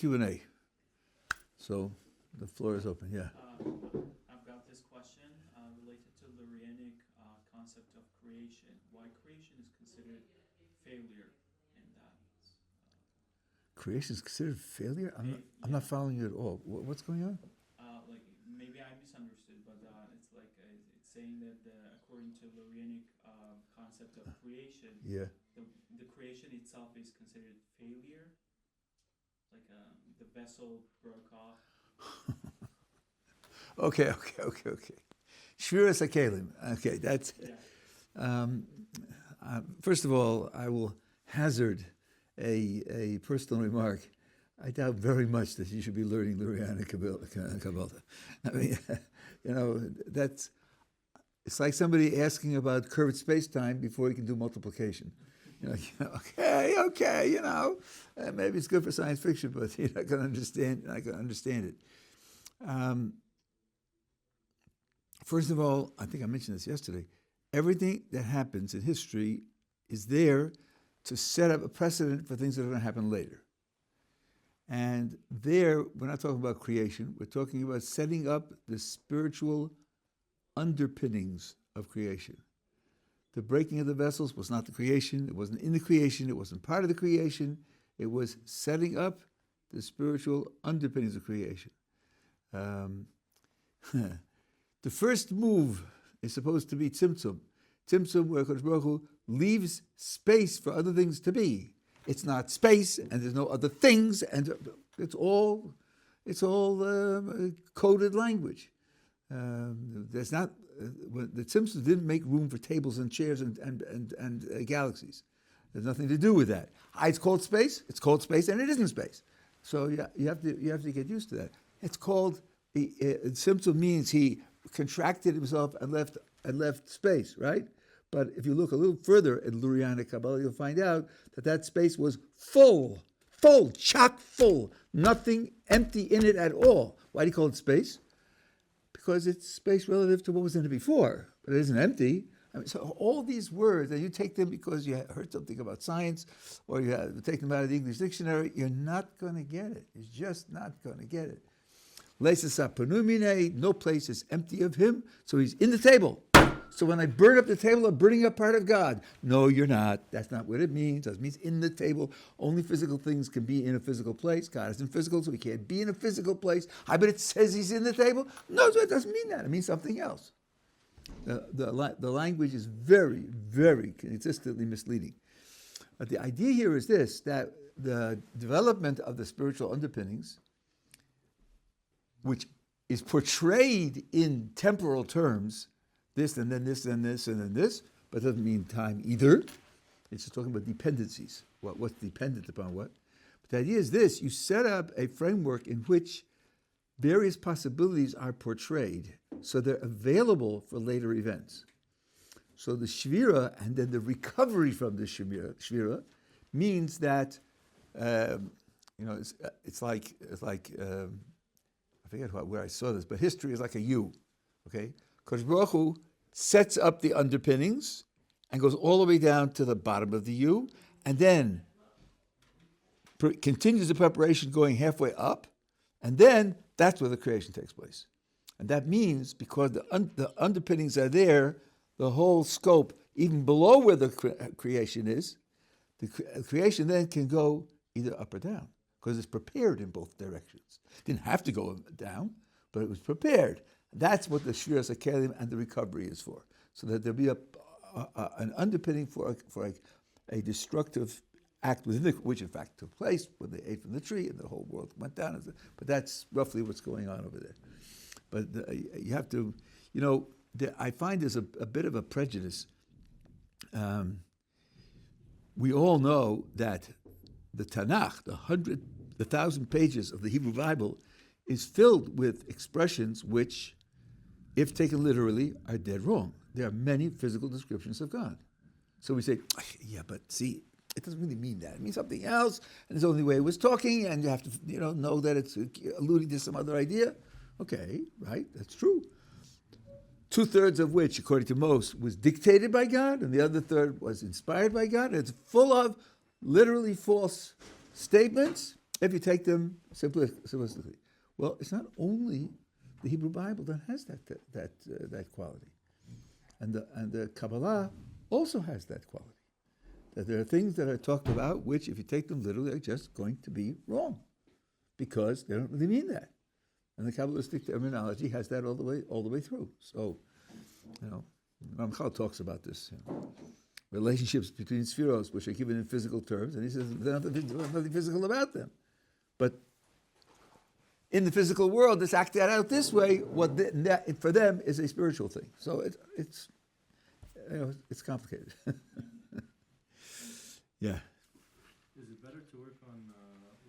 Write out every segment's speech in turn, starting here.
Q&A. So the floor is open. Yeah. I've got this question related to lurianic concept of creation. Why creation is considered failure in that? Creation is considered failure? I'm not following you at all. What's going on? Like maybe I misunderstood, but it's like it's saying that according to lurianic concept of creation, Yeah. the creation itself is considered failure. Like the vessel broke off. Okay. Shviras HaKelim. Okay, that's... Yeah. First of all, I will hazard a personal remark. I doubt very much that you should be learning lurianic Kabbalah. I mean, it's like somebody asking about curved space-time before he can do multiplication. Okay, maybe it's good for science fiction, but you're not going to understand it. First of all, I think I mentioned this yesterday. Everything that happens in history is there to set up a precedent for things that are going to happen later. And there, we're not talking about creation. We're talking about setting up the spiritual underpinnings of creation. The breaking of the vessels was not the creation. It wasn't in the creation. It wasn't part of the creation. It was setting up the spiritual underpinnings of creation. The first move is supposed to be tzimtzum. Tzimtzum, where Kodesh Baruch Hu leaves space for other things to be. It's not space, and there's no other things, and it's all coded language. There's not the tzimtzum didn't make room for tables and chairs and galaxies. There's nothing to do with that. It's called space. It's called space, and it isn't space. So you have to get used to that. It's called tzimtzum means he contracted himself and left space, right? But if you look a little further in lurianic Kabbalah, you'll find out that space was full, chock full, nothing empty in it at all. Why do you call it space? Because it's space relative to what was in it before, but it isn't empty. I mean, so all these words, and you take them because you heard something about science, or you take them out of the English dictionary, you're not going to get it. You're just not going to get it. No place is empty of him, so he's in the table. So when I burn up the table, I'm burning up part of God. No, you're not. That's not what it means. It means in the table. Only physical things can be in a physical place. God isn't physical, so he can't be in a physical place. But it says he's in the table. No, it doesn't mean that. It means something else. The language is very, very consistently misleading. But the idea here is this, that the development of the spiritual underpinnings, which is portrayed in temporal terms, this and then this and this and then this, but doesn't mean time either. It's just talking about dependencies, what's dependent upon what. But the idea is this, you set up a framework in which various possibilities are portrayed, so they're available for later events. So the shvira and then the recovery from the shvira means that, it's like I forget where I saw this, but history is like a U, okay? Kodesh Baruch Hu sets up the underpinnings and goes all the way down to the bottom of the U, and then continues the preparation going halfway up, and then that's where the creation takes place. And that means because the underpinnings are there, the whole scope, even below where the creation is, the creation then can go either up or down, because it's prepared in both directions. It didn't have to go down, but it was prepared. That's what the Shviras HaKelim and the recovery is for, so that there'll be an underpinning for a destructive act within which in fact took place when they ate from the tree and the whole world went down. But that's roughly what's going on over there. But you have to, I find there's a bit of a prejudice. We all know that the Tanakh, the 1,000 pages of the Hebrew Bible, is filled with expressions which, if taken literally, are dead wrong. There are many physical descriptions of God. So we say, yeah, but see, it doesn't really mean that. It means something else, and it's the only way it was talking, and you have to, know that it's alluding to some other idea. Okay, right, that's true. 2/3 of which, according to most, was dictated by God, and the other third was inspired by God. And it's full of literally false statements. if you take them simplistically. Well, it's not only the Hebrew Bible that has that quality, and the Kabbalah also has that quality. That there are things that are talked about which, if you take them literally, are just going to be wrong, because they don't really mean that. And the Kabbalistic terminology has that all the way through. So, Ramchal talks about this. Relationships between spheros, which are given in physical terms, and he says there's nothing physical about them. But in the physical world, it's acted out this way. For them is a spiritual thing. So it's complicated. Yeah. Is it better to work on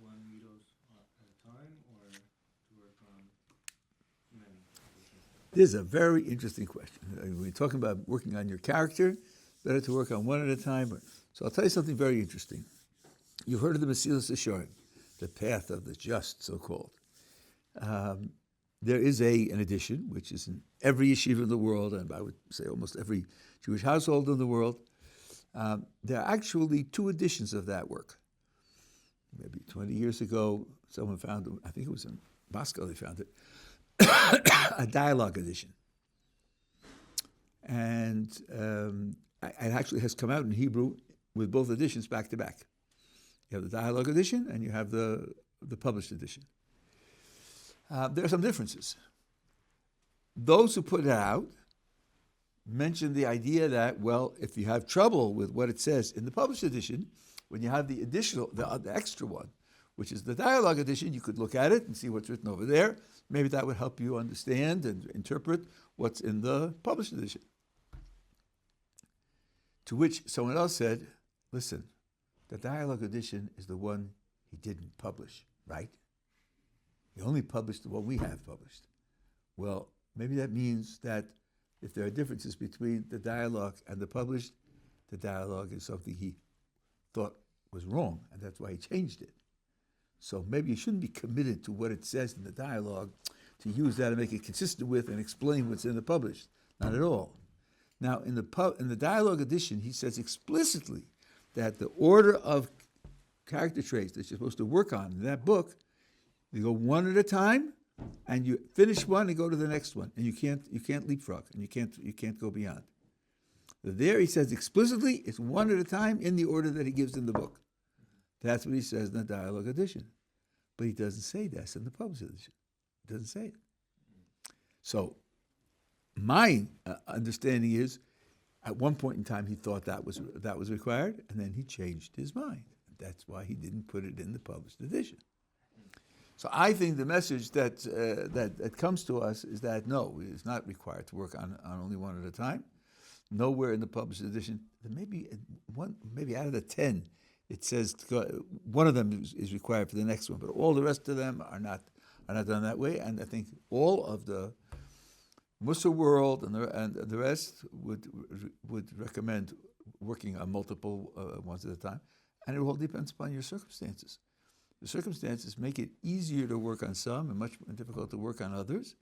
one Midos at a time, or to work on many? This is a very interesting question. We're talking about working on your character, better to work on one at a time. So I'll tell you something very interesting. You've heard of the Mesilas Yesharim, the path of the just, so-called. There is an edition, which is in every yeshiva in the world, and I would say almost every Jewish household in the world. There are actually two editions of that work. Maybe 20 years ago, someone found, I think it was in Moscow they found it, a dialogue edition. And it actually has come out in Hebrew with both editions back to back. You have the dialogue edition and you have the published edition. There are some differences. Those who put it out mentioned the idea that, well, if you have trouble with what it says in the published edition, when you have the additional, the extra one, which is the dialogue edition, you could look at it and see what's written over there. Maybe that would help you understand and interpret what's in the published edition. To which someone else said, listen, the dialogue edition is the one he didn't publish, right? He only published the one we have published. Well, maybe that means that if there are differences between the dialogue and the published, the dialogue is something he thought was wrong, and that's why he changed it. So maybe you shouldn't be committed to what it says in the dialogue to use that and make it consistent with and explain what's in the published. Not at all. Now, in the dialogue edition, he says explicitly that the order of character traits that you're supposed to work on in that book, you go one at a time, and you finish one and go to the next one, and you can't leapfrog, and you can't go beyond. There he says explicitly, it's one at a time in the order that he gives in the book. That's what he says in the dialogue edition. But he doesn't say that in the published edition. He doesn't say it. So my understanding is, at one point in time he thought that was required, and then he changed his mind. That's why he didn't put it in the published edition. So I think the message that comes to us is that no, it's not required to work on only one at a time. Nowhere in the published edition, maybe out of the 10, it says one of them is required for the next one, but all the rest of them are not done that way. And I think all of the Mussar world and the rest would recommend working on multiple ones at a time, and it all depends upon your circumstances. The circumstances make it easier to work on some and much more difficult to work on others.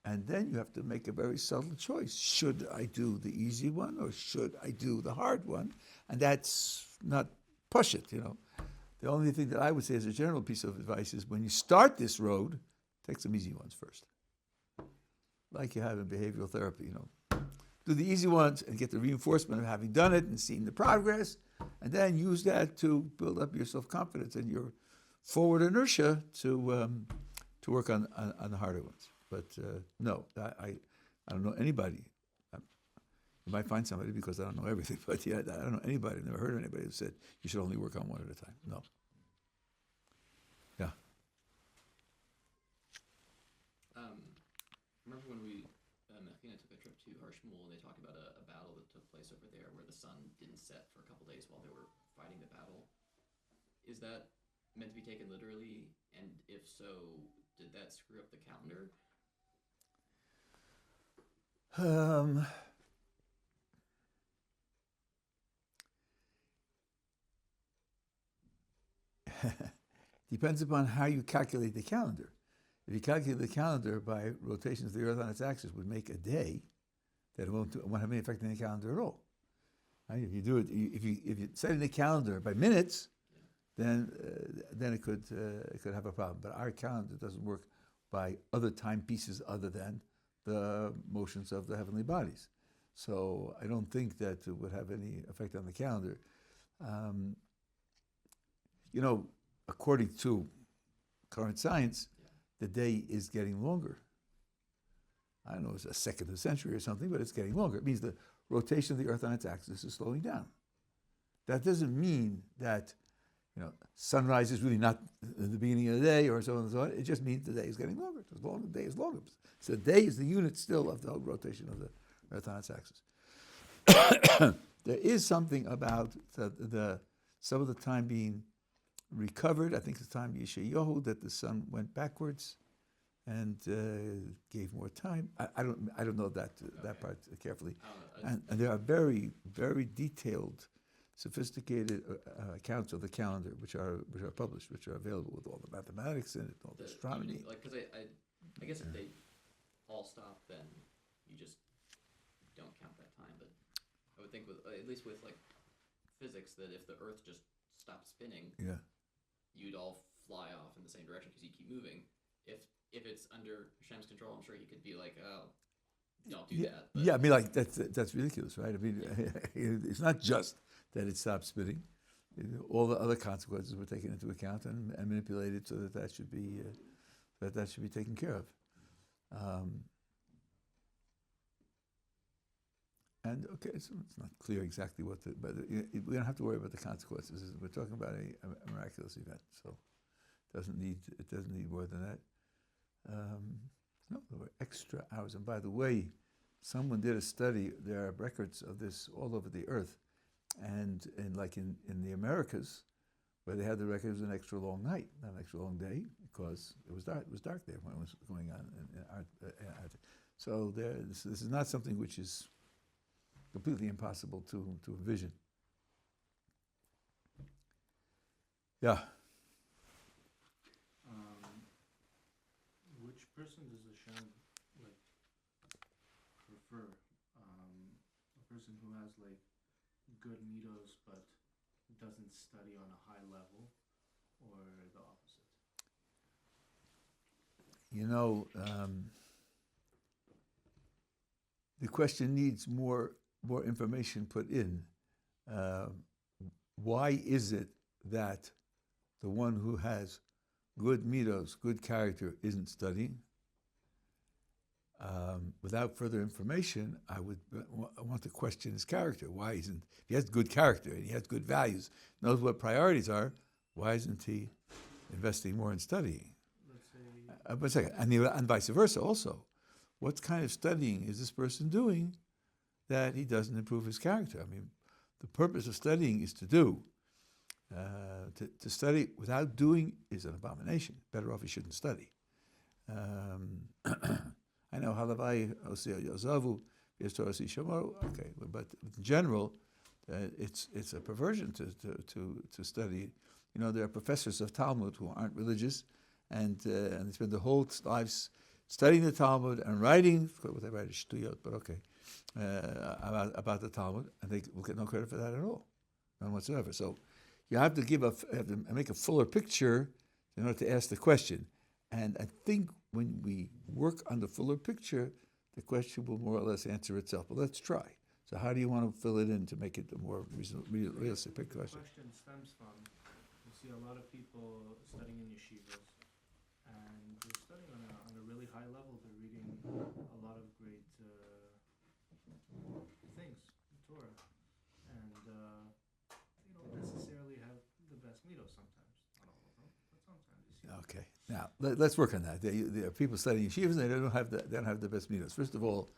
And then you have to make a very subtle choice. Should I do the easy one or should I do the hard one? And that's not push it, The only thing that I would say as a general piece of advice is when you start this road, take some easy ones first. Like you have in behavioral therapy, Do the easy ones and get the reinforcement of having done it and seeing the progress, and then use that to build up your self-confidence and your forward inertia to work on the harder ones. But no, I don't know anybody. You might find somebody because I don't know everything, but yeah, I don't know anybody. I've never heard of anybody who said you should only work on one at a time. No. Yeah. Remember when Athena took a trip to Harshmul and they talked about a battle that took place over there where the sun didn't set for a couple days while they were fighting the battle. Is that meant to be taken literally? And if so, did that screw up the calendar? Depends upon how you calculate the calendar. If you calculate the calendar by rotations of the Earth on its axis, would make a day that won't have any effect on the calendar at all. Right? If you do it, if you set in the calendar by minutes, then it could have a problem. But our calendar doesn't work by other timepieces other than the motions of the heavenly bodies. So I don't think that it would have any effect on the calendar. According to current science, the day is getting longer. I don't know, it's a second of a century or something, but it's getting longer. It means the rotation of the Earth on its axis is slowing down. That doesn't mean that sunrise is really not the beginning of the day or so on and so on. It just means the day is getting longer. The day is longer. So the day is the unit still of the whole rotation of the Earth on its axis. There is something about some of the time being recovered. I think it's the time of Yeshivat that the sun went backwards and gave more time. I don't know that part carefully. And there are very, very detailed, sophisticated accounts of the calendar, which are published, which are available with all the mathematics in it, all the astronomy. Because I guess if they all stop, then you just don't count that time. But I would think at least with like physics, that if the Earth just stopped spinning, you'd all fly off in the same direction because you keep moving. If it's under Hashem's control, I'm sure he could be like, oh, don't do that. But I mean, like that's ridiculous, right? I mean, it's not just that it stopped spinning. All the other consequences were taken into account and manipulated so that should be taken care of. And okay, it's not clear exactly but we don't have to worry about the consequences. We're talking about a miraculous event, so it doesn't need more than that. No, there were extra hours. And by the way, someone did a study. There are records of this all over the earth, and in the Americas, where they had the record, it was an extra long night, not an extra long day, because it was dark. It was dark there when it was going on. So this is not something which is completely impossible to envision. Yeah. Which person does Hashem prefer? A person who has good Midos but doesn't study on a high level, or the opposite? The question needs more information put in. Why is it that the one who has good Midos, good character, isn't studying? Without further information, I want to question his character. Why isn't, if he has good character and he has good values, knows what priorities are, why isn't he investing more in studying? Let's say... and vice versa also. What kind of studying is this person doing that he doesn't improve his character? I mean, the purpose of studying is to do. To study without doing is an abomination. Better off he shouldn't study. I know halavai osir yozavu Torah shishomaru. Okay, but in general, it's a perversion to study. There are professors of Talmud who aren't religious, and they spend their whole lives studying the Talmud and writing what they write is shtuyot, but okay, about the Talmud, and they will get no credit for that at all, none whatsoever. So you have to make a fuller picture in order to ask the question. And I think when we work on the fuller picture, the question will more or less answer itself. But let's try. So how do you want to fill it in to make it a more realistic question? The question stems from, you see a lot of people studying in yeshivas, and they're studying on a really high level. They're reading a lot of great things in Torah, and they don't necessarily have the best Midos sometimes. Not all of them, but sometimes you see. Okay. Now let's work on that. There are people studying yeshivas and they don't have the best Midos. First of all,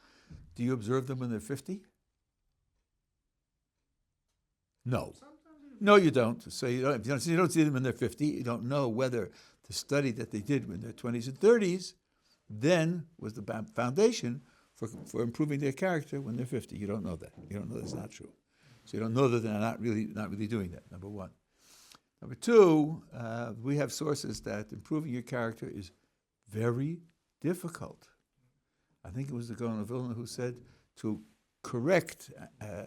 do you observe them when they're 50? No. No, you don't. So you don't see them when they're 50. You don't know whether the study that they did when they're 20s and 30s then was the foundation for improving their character when they're 50. You don't know that. You don't know that's not true. So you don't know that they're not really doing that, number one. Number two, we have sources that improving your character is very difficult. I think it was the Gaon of Vilna who said to correct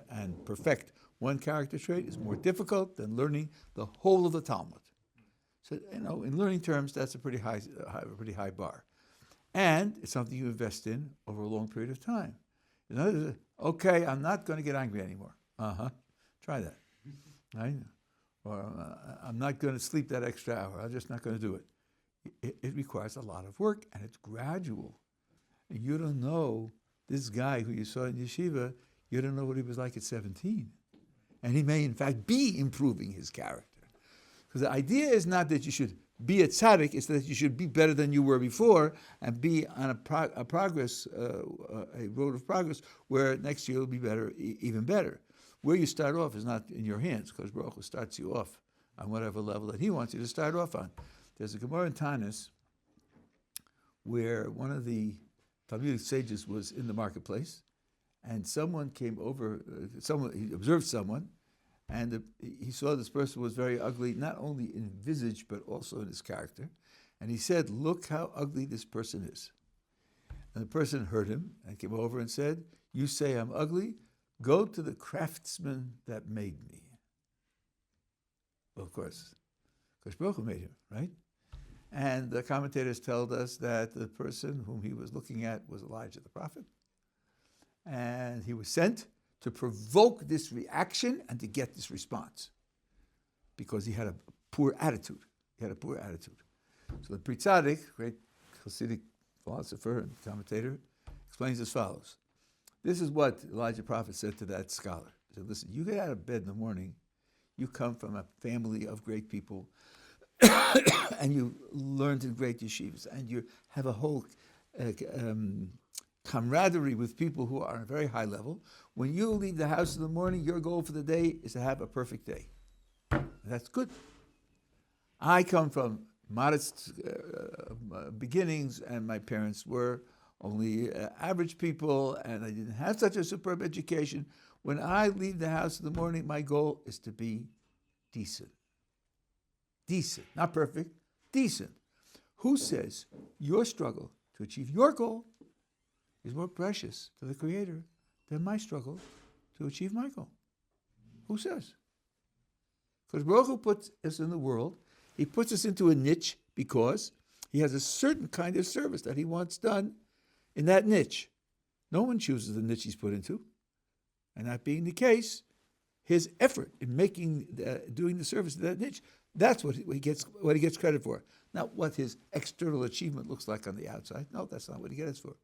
and perfect one character trait is more difficult than learning the whole of the Talmud. So, in learning terms, that's a pretty high bar. And it's something you invest in over a long period of time. Okay, I'm not going to get angry anymore. Try that. Right? Or I'm not going to sleep that extra hour. I'm just not going to do it. It requires a lot of work, and it's gradual. And you don't know this guy who you saw in yeshiva, you don't know what he was like at 17. And he may, in fact, be improving his character. Because the idea is not that you should be a tzaddik, it's that you should be better than you were before and be on a road of progress where next year will be better, even better. Where you start off is not in your hands, because Baruch Hu starts you off on whatever level that he wants you to start off on. There's a Gemara in Tanis where one of the Talmudic sages was in the marketplace, and someone came over, he observed someone, and he saw this person was very ugly, not only in visage, but also in his character. And he said, look how ugly this person is. And the person heard him and came over and said, you say I'm ugly? Go to the craftsman that made me. Well, of course, because Baruch Hu made him, right? And the commentators told us that the person whom he was looking at was Elijah the prophet. And he was sent to provoke this reaction and to get this response, because he had a poor attitude. So the Pri Tzaddik, great Hasidic philosopher and commentator, explains as follows. This is what Elijah the prophet said to that scholar. He said, listen, you get out of bed in the morning, you come from a family of great people, and you learned in great yeshivas, and you have a whole camaraderie with people who are on a very high level. When you leave the house in the morning, your goal for the day is to have a perfect day. That's good. I come from modest beginnings, and my parents were only average people, and I didn't have such a superb education. When I leave the house in the morning, my goal is to be decent. Decent, not perfect, decent. Who says your struggle to achieve your goal is more precious to the Creator than my struggle to achieve my goal? Who says? Because Baruch Hu puts us in the world. He puts us into a niche because he has a certain kind of service that he wants done in that niche. No one chooses the niche he's put into. And that being the case, his effort in doing the service of that niche, that's what he gets credit for. Not what his external achievement looks like on the outside. No, that's not what he gets for.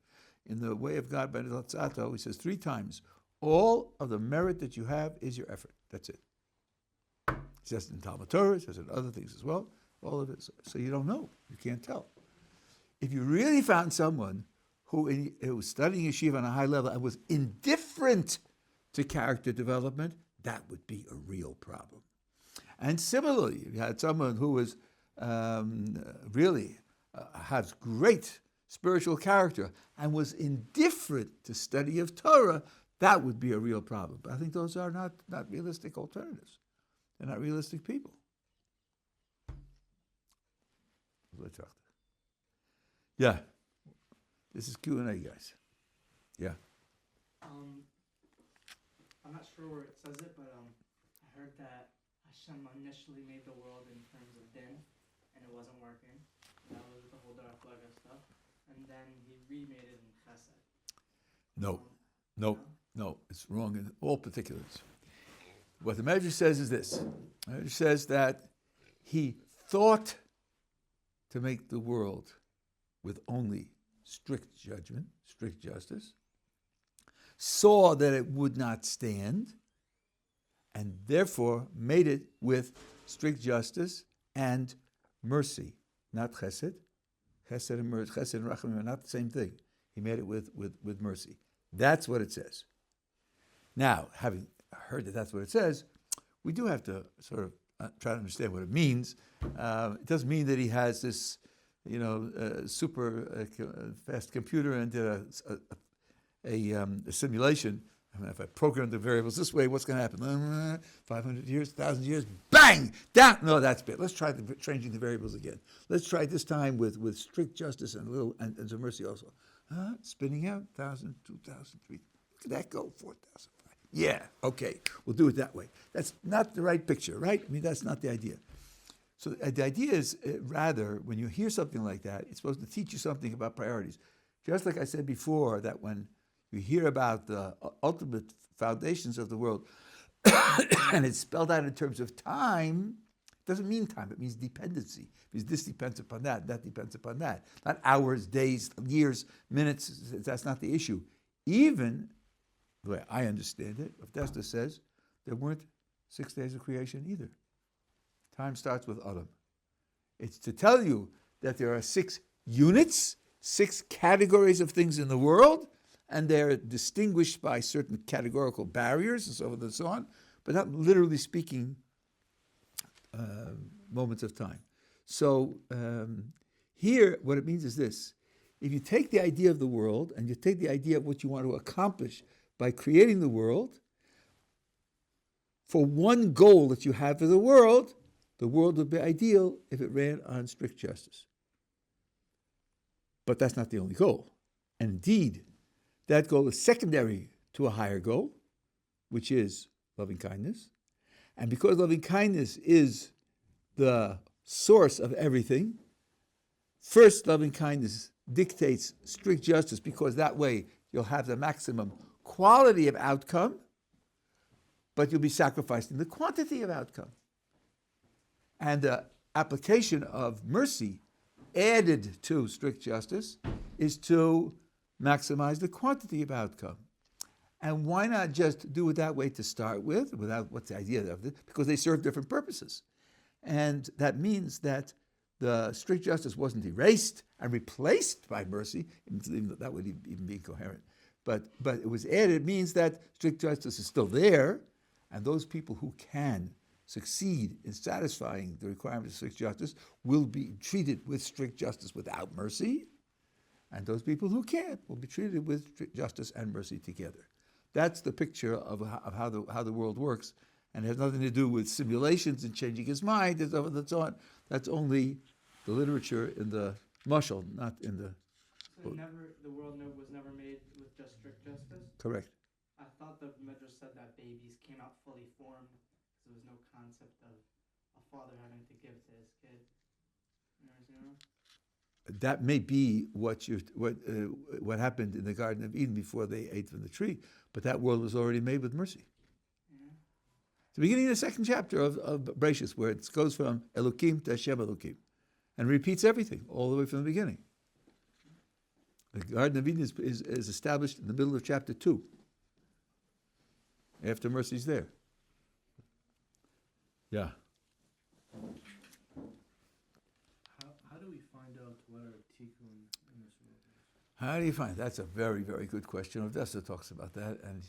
In the way of God, he says 3 times, all of the merit that you have is your effort. That's it. He says it in Talmud Torah, he says it in other things as well. All of it. So you don't know. You can't tell. If you really found someone who was studying yeshiva on a high level and was indifferent to character development, that would be a real problem. And similarly, if you had someone who was really has great spiritual character and was indifferent to study of Torah, that would be a real problem. But I think those are not realistic alternatives. They're not realistic people. Yeah. This is Q&A, guys. Yeah. I'm not sure where it says it, but I heard that Hashem initially made the world in terms of din, and it wasn't working. That was the whole dark flaga stuff. And then he remade it in chesed. No. It's wrong in all particulars. What the Medrash says is this. The Medrash says that he thought to make the world with only strict judgment, strict justice, saw that it would not stand, and therefore made it with strict justice and mercy, not chesed. Chesed and rachamim are not the same thing. He made it with mercy. That's what it says. Now, having heard that that's what it says, we do have to sort of try to understand what it means. It doesn't mean that he has this, super fast computer and did a simulation. I mean, if I program the variables this way, what's going to happen? 500 years, 1,000 years, bang! Down. No, that's bad. Let's try changing the variables again. Let's try this time with strict justice and and some mercy also. Spinning out 1,000, 2,000, 3,000. Look at that go, 4,000. Yeah, okay, we'll do it that way. That's not the right picture, right? I mean, that's not the idea. So the idea is, rather, when you hear something like that, it's supposed to teach you something about priorities. Just like I said before, that when you hear about the ultimate foundations of the world, and it's spelled out in terms of time, it doesn't mean time, it means dependency. Because this depends upon that depends upon that. Not hours, days, years, minutes, that's not the issue. Even, the way I understand it, Avdesta says, there weren't 6 days of creation either. Time starts with Adam. It's to tell you that there are 6 units, 6 categories of things in the world, and they're distinguished by certain categorical barriers and so forth and so on, but not literally speaking moments of time. So here, what it means is this. If you take the idea of the world and you take the idea of what you want to accomplish by creating the world, for one goal that you have for the world would be ideal if it ran on strict justice. But that's not the only goal. And indeed, that goal is secondary to a higher goal, which is loving kindness. And because loving kindness is the source of everything, first loving kindness dictates strict justice, because that way you'll have the maximum quality of outcome, but you'll be sacrificing the quantity of outcome. And the application of mercy added to strict justice is to maximize the quantity of outcome. And why not just do it that way to start with, without what's the idea of it? Because they serve different purposes. And that means that the strict justice wasn't erased and replaced by mercy, even though that would even be incoherent. But it was added. It means that strict justice is still there, and those people who can succeed in satisfying the requirements of strict justice will be treated with strict justice without mercy, and those people who can't will be treated with strict justice and mercy together. That's the picture of how the world works, and it has nothing to do with simulations and changing his mind and so on. That's only the literature in the mashal, not in the... So the world was never made with just strict justice? Correct. I thought the Midrash said that babies came out fully formed, because there was no concept of a father having to give to his kid. You know? That may be what happened in the Garden of Eden before they ate from the tree, but that world was already made with mercy. Yeah. The beginning of the 2nd chapter of Bereshis, where it goes from Elokim to Hashem Elokim, and repeats everything all the way from the beginning. The Garden of Eden is established in the middle of chapter 2, after mercy's there. Yeah. How do we find out what our tikkun in this world is? How do you find? That's a very, very good question. Odessa talks about that, and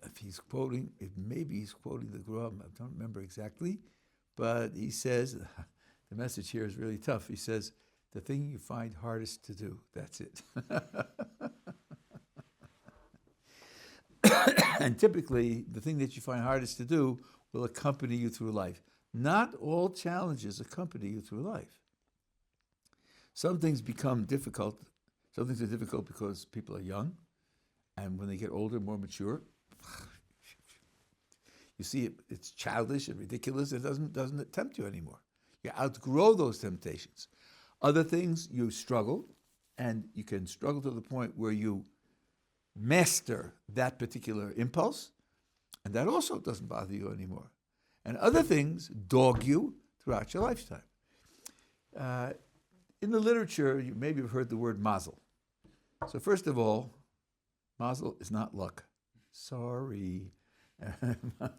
if he's quoting, maybe he's quoting the Gemara. I don't remember exactly, but he says, the message here is really tough. He says, the thing you find hardest to do, that's it. And typically, the thing that you find hardest to do will accompany you through life. Not all challenges accompany you through life. Some things become difficult. Some things are difficult because people are young, and when they get older, more mature, you see it's childish and ridiculous. It doesn't tempt you anymore. You outgrow those temptations. Other things you struggle, and you can struggle to the point where you master that particular impulse, and that also doesn't bother you anymore. And other things dog you throughout your lifetime. In the literature, you maybe have heard the word mazel. So first of all, mazel is not luck. Sorry. The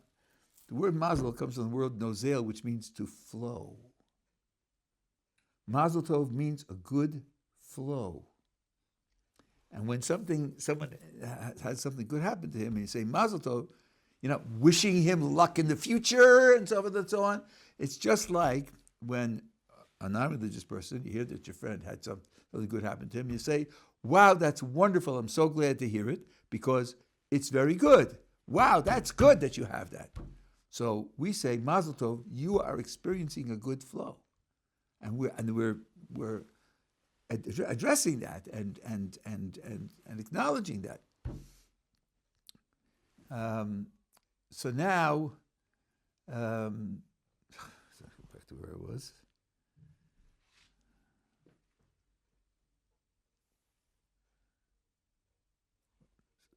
word mazel comes from the word nozel, which means to flow. Mazel tov means a good flow. And when someone has something good happen to him, and you say mazel tov, you're not wishing him luck in the future and so forth and so on. It's just like when a non-religious person, you hear that your friend had something good happen to him, you say, wow, that's wonderful, I'm so glad to hear it, because it's very good. Wow, that's good that you have that. So we say, mazel tov, you are experiencing a good flow. And we're addressing that and acknowledging that. So now, back to where I was.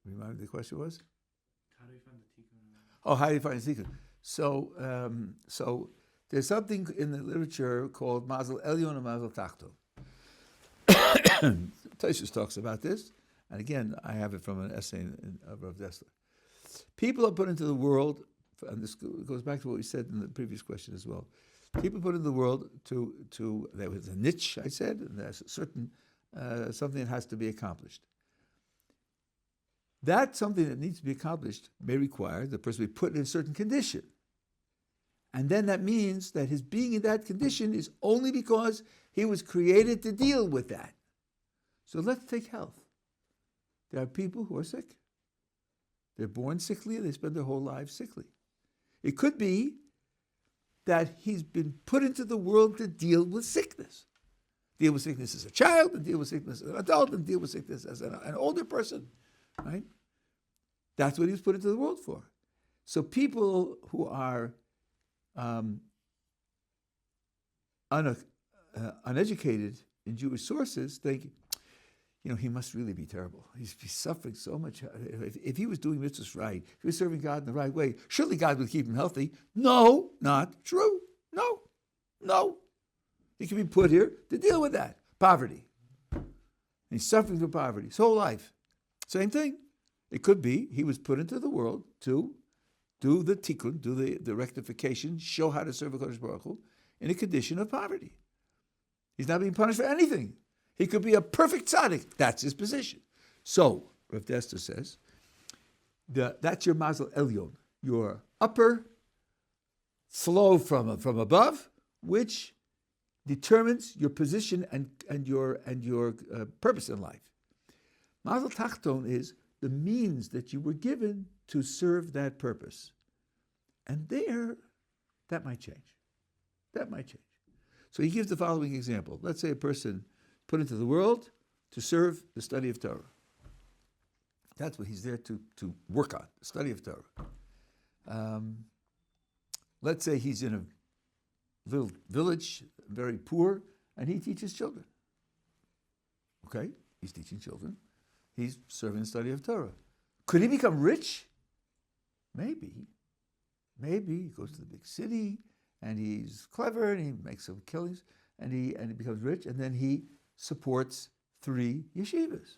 Remind me the question was? How do you find the Tikun? Oh, how do you find the Tikun? So there's something in the literature called Mazel Elyon and Mazel Tachton. Tosfos talks about this, and again, I have it from an essay of Rav Dessler. People are put into the world, and this goes back to what we said in the previous question as well. People put into the world to there was a niche, I said, and there's a certain something that has to be accomplished. That something that needs to be accomplished may require the person to be put in a certain condition. And then that means that his being in that condition is only because he was created to deal with that. So let's take health. There are people who are sick. They're born sickly, they spend their whole lives sickly. It could be that he's been put into the world to deal with sickness. Deal with sickness as a child, and deal with sickness as an adult, and deal with sickness as an older person. Right? That's what he was put into the world for. So people who are uneducated in Jewish sources think, he must really be terrible. He's suffering so much. If he was doing mitzvahs right, if he was serving God in the right way, surely God would keep him healthy. No, not true. No. He can be put here to deal with that. Poverty. And he's suffering from poverty his whole life. Same thing. It could be he was put into the world to do the tikkun, do the rectification, show how to serve HaKadosh Baruch Hu in a condition of poverty. He's not being punished for anything. He could be a perfect tzaddik. That's his position. So, Rav Dessler says, that's your Mazel Elyon, your upper flow from above, which determines your position and your purpose in life. Mazel Tachton is the means that you were given to serve that purpose. And that might change. So he gives the following example. Let's say a person put into the world to serve the study of Torah. That's what he's there to work on, the study of Torah. Let's say he's in a little village, very poor, and he teaches children. Okay? He's teaching children. He's serving the study of Torah. Could he become rich? Maybe. He goes to the big city, and he's clever, and he makes some killings, and he becomes rich, and then he supports 3 yeshivas.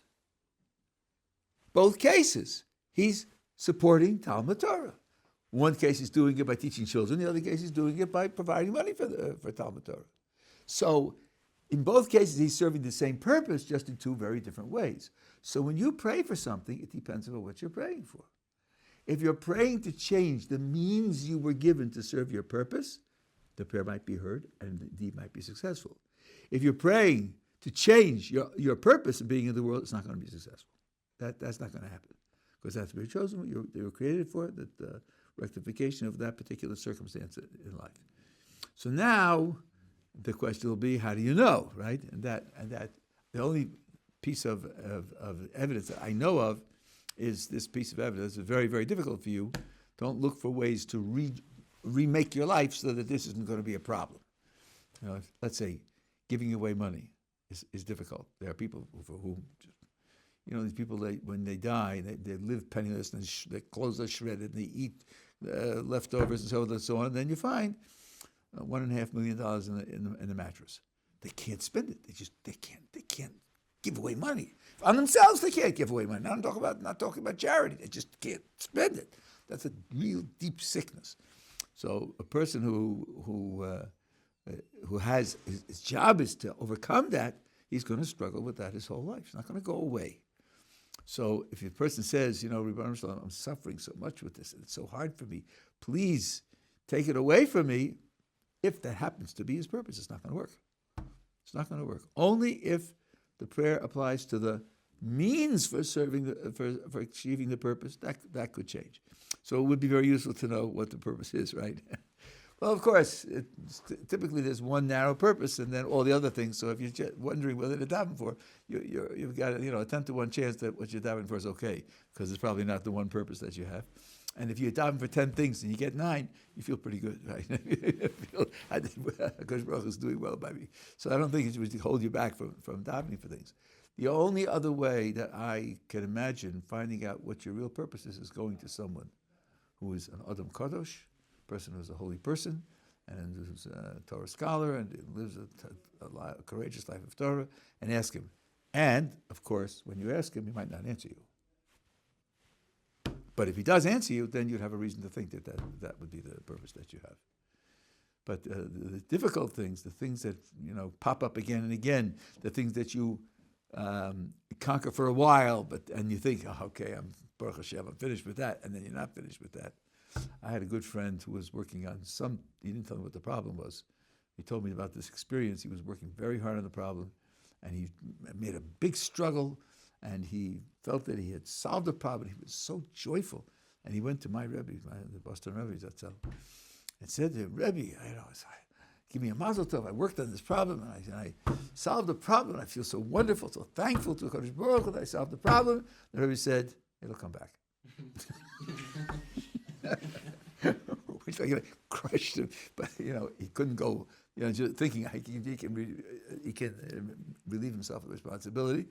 Both cases, he's supporting Talmud Torah. One case he's doing it by teaching children, the other case he's doing it by providing money for Talmud Torah. So, in both cases, he's serving the same purpose, just in 2 very different ways. So when you pray for something, it depends on what you're praying for. If you're praying to change the means you were given to serve your purpose, the prayer might be heard and the deed might be successful. If you're praying to change your purpose of being in the world, it's not going to be successful. That's not going to happen. Because that's what you're chosen, they were created for, the rectification of that particular circumstance in life. So now, the question will be, how do you know, right? And that the only piece of evidence that I know of is this piece of evidence. It's very, very difficult for you. Don't look for ways to remake your life so that this isn't going to be a problem. Let's say giving away money is difficult. There are people for whom, these people, when they die, they live penniless, and their clothes are shredded, and they eat leftovers and so on. And then you find $1.5 million in the mattress. They can't spend it. They can't give away money on themselves. They can't give away money. Not talking about charity. They just can't spend it. That's a real deep sickness. So a person who has his job is to overcome that, he's going to struggle with that his whole life. It's not going to go away. So if a person says, Rebbe Shalom, I'm suffering so much with this, and it's so hard for me, please take it away from me. If that happens to be his purpose, it's not going to work. It's not going to work. Only if the prayer applies to the means for serving, for achieving the purpose, that could change. So it would be very useful to know what the purpose is, right? Well, of course, typically there's one narrow purpose and then all the other things. So if you're just wondering whether to daven for, you've got a 10 to 1 chance that what you're davening for is okay, because it's probably not the one purpose that you have. And if you're davening for 10 things and you get 9, you feel pretty good, right? Hakadosh Baruch Hu is doing well by me. So I don't think it would hold you back from davening for things. The only other way that I can imagine finding out what your real purpose is going to someone who is an Adam Kadosh, person who's a holy person, and who's a Torah scholar, and lives a courageous life of Torah, and ask him. And, of course, when you ask him, he might not answer you. But if he does answer you, then you'd have a reason to think that would be the purpose that you have. But the difficult things, the things that pop up again and again, the things that you conquer for a while, and you think, oh, okay, I'm Baruch Hashem, I'm finished with that, and then you're not finished with that. I had a good friend who was working on he didn't tell me what the problem was. He told me about this experience. He was working very hard on the problem, and he made a big struggle, and he felt that he had solved the problem. He was so joyful. And he went to my Rabbi, the Boston Rabbi, and said to him, Rabbi, give me a mazel tov. I worked on this problem, and I solved the problem. I feel so wonderful, so thankful to Kadosh Baruch Hu that I solved the problem. The Rabbi said, it'll come back. Which crushed him, but he couldn't go. Just thinking he can relieve himself of responsibility.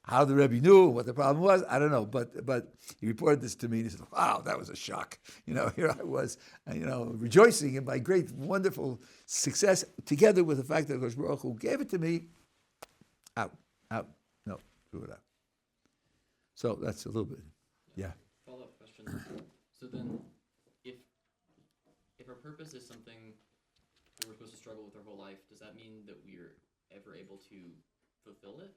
How the Rebbe knew what the problem was, I don't know. But he reported this to me, and he said, "Wow, that was a shock." Here I was, rejoicing in my great, wonderful success, together with the fact that Kadosh Baruch Hu gave it to me. Out, no, threw it out. So that's a little bit, yeah. Follow-up question. So then, if our purpose is something that we're supposed to struggle with our whole life, does that mean that we're ever able to fulfill it?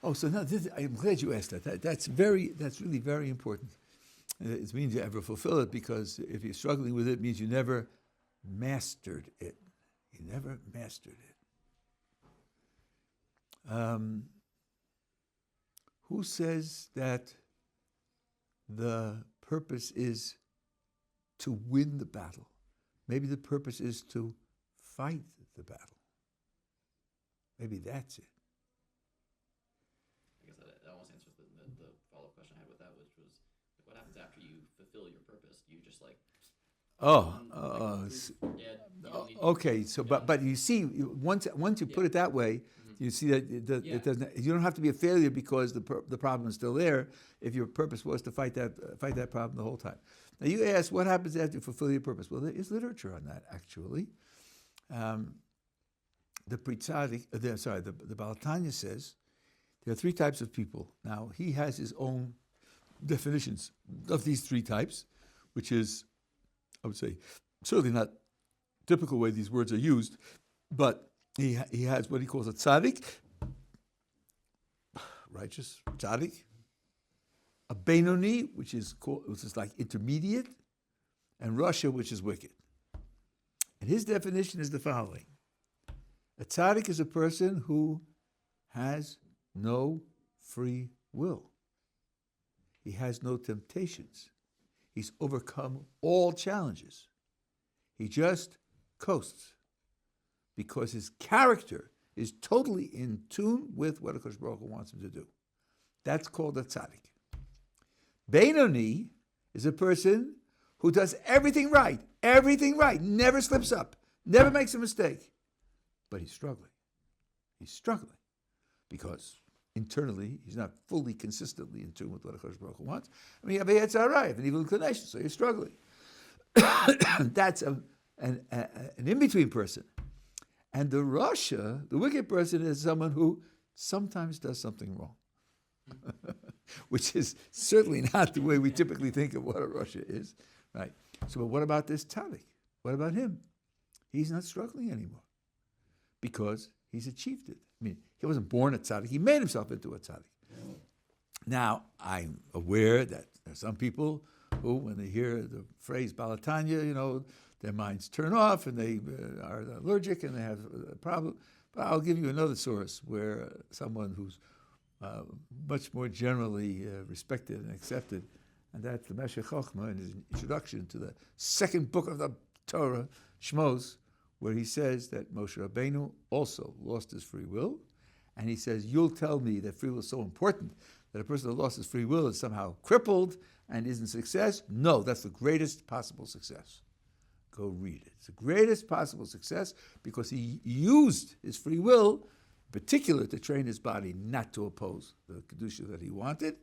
Oh, so now I'm glad you asked that. That's really very important. It means you ever fulfill it, because if you're struggling with it, it means you never mastered it. You never mastered it. Who says that the purpose is to win the battle? Maybe the purpose is to fight the battle. Maybe that's it. I guess that almost answers the follow-up question I had with that, which was, what happens after you fulfill your purpose? Do you just okay. So, but you see, once you put it that way, you see that it doesn't. You don't have to be a failure because the problem is still there. If your purpose was to fight that problem the whole time. Now you ask, what happens after you fulfill your purpose? Well, there is literature on that actually. The Baal Tanya says there are 3 types of people. Now he has his own definitions of these 3 types, which is, I would say, certainly not typical way these words are used, but he has what he calls a tzaddik, righteous tzaddik, a Benoni, which is like intermediate, and Rasha, which is wicked. And his definition is the following: a tzaddik is a person who has no free will. He has no temptations. He's overcome all challenges. He just coasts because his character is totally in tune with what HaKadosh Baruch Hu wants him to do. That's called a tzaddik. Benoni is a person who does everything right, never slips up, never makes a mistake, but he's struggling. He's struggling because internally he's not fully consistently in tune with what HaKadosh Baruch Hu wants. I mean, you have a Yetzer Hara, an evil inclination, so you're struggling. That's an in-between person. And the Rasha, the wicked person, is someone who sometimes does something wrong. Which is certainly not the way we typically think of what a Rasha is, right? So, but what about this tzaddik? What about him? He's not struggling anymore because he's achieved it. I mean, he wasn't born a tzaddik; he made himself into a tzaddik. Now, I'm aware that there are some people who, when they hear the phrase Balatanya, their minds turn off and they are allergic and they have a problem. But I'll give you another source where someone who's much more generally respected and accepted, and that's the Meshech Chochmah in his introduction to the second book of the Torah, Shmos, where he says that Moshe Rabbeinu also lost his free will, and he says, you'll tell me that free will is so important that a person that lost his free will is somehow crippled and isn't success? No, that's the greatest possible success. Go read it. It's the greatest possible success because he used his free will, in particular, to train his body not to oppose the Kedusha that he wanted,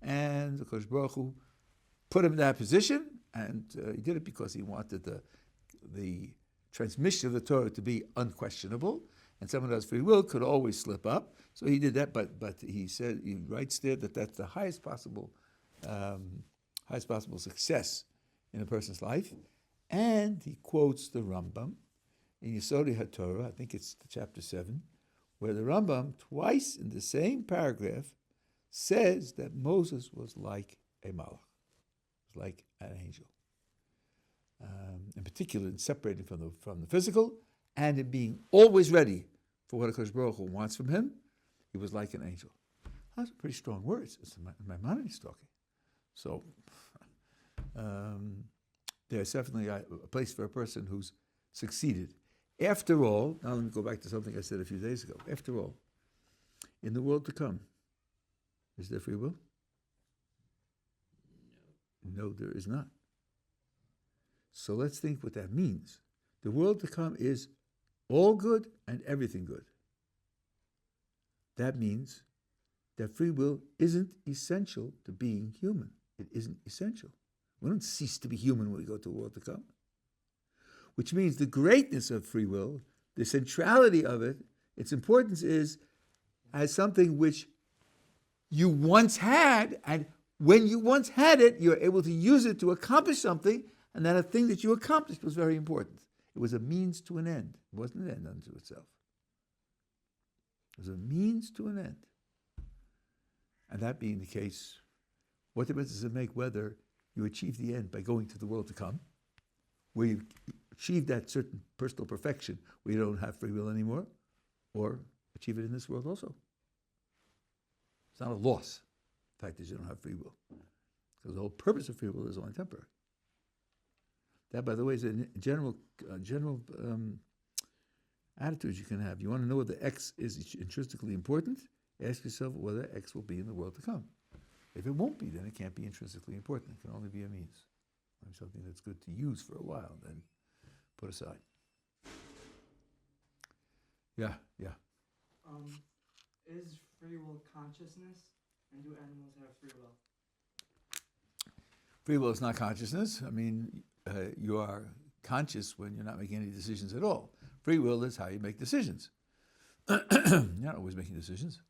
and the Kodesh Baruch Hu put him in that position, and he did it because he wanted the transmission of the Torah to be unquestionable, and someone who has free will could always slip up. So he did that, but he said, he writes there that that's the highest possible success in a person's life. And he quotes the Rambam in Yesod Torah, I think it's chapter 7, where the Rambam, twice in the same paragraph, says that Moses was like a malach, was like an angel. In particular, in separating from the physical and in being always ready for what HaKadosh Baruch Hu wants from him, he was like an angel. Those are pretty strong words. It's Maimonides talking. So, there's definitely a place for a person who's succeeded. After all, now let me go back to something I said a few days ago. After all, in the world to come, is there free will? No, there is not. So let's think what that means. The world to come is all good and everything good. That means that free will isn't essential to being human. It isn't essential. We don't cease to be human when we go to the world to come. Which means the greatness of free will, the centrality of it, its importance is as something which you once had, and when you once had it, you're able to use it to accomplish something, and that a thing that you accomplished was very important. It was a means to an end. It wasn't an end unto itself. It was a means to an end. And that being the case, what difference does it make whether you achieve the end by going to the world to come, where you achieve that certain personal perfection where you don't have free will anymore, or achieve it in this world also? It's not a loss, the fact that you don't have free will. Because the whole purpose of free will is only temporary. That, by the way, is a general attitude you can have. You want to know whether X is intrinsically important? Ask yourself whether X will be in the world to come. If it won't be, then it can't be intrinsically important. It can only be a means. Something that's good to use for a while, then put aside. Yeah. Is free will consciousness, and do animals have free will? Free will is not consciousness. I mean, you are conscious when you're not making any decisions at all. Free will is how you make decisions. You're not always making decisions.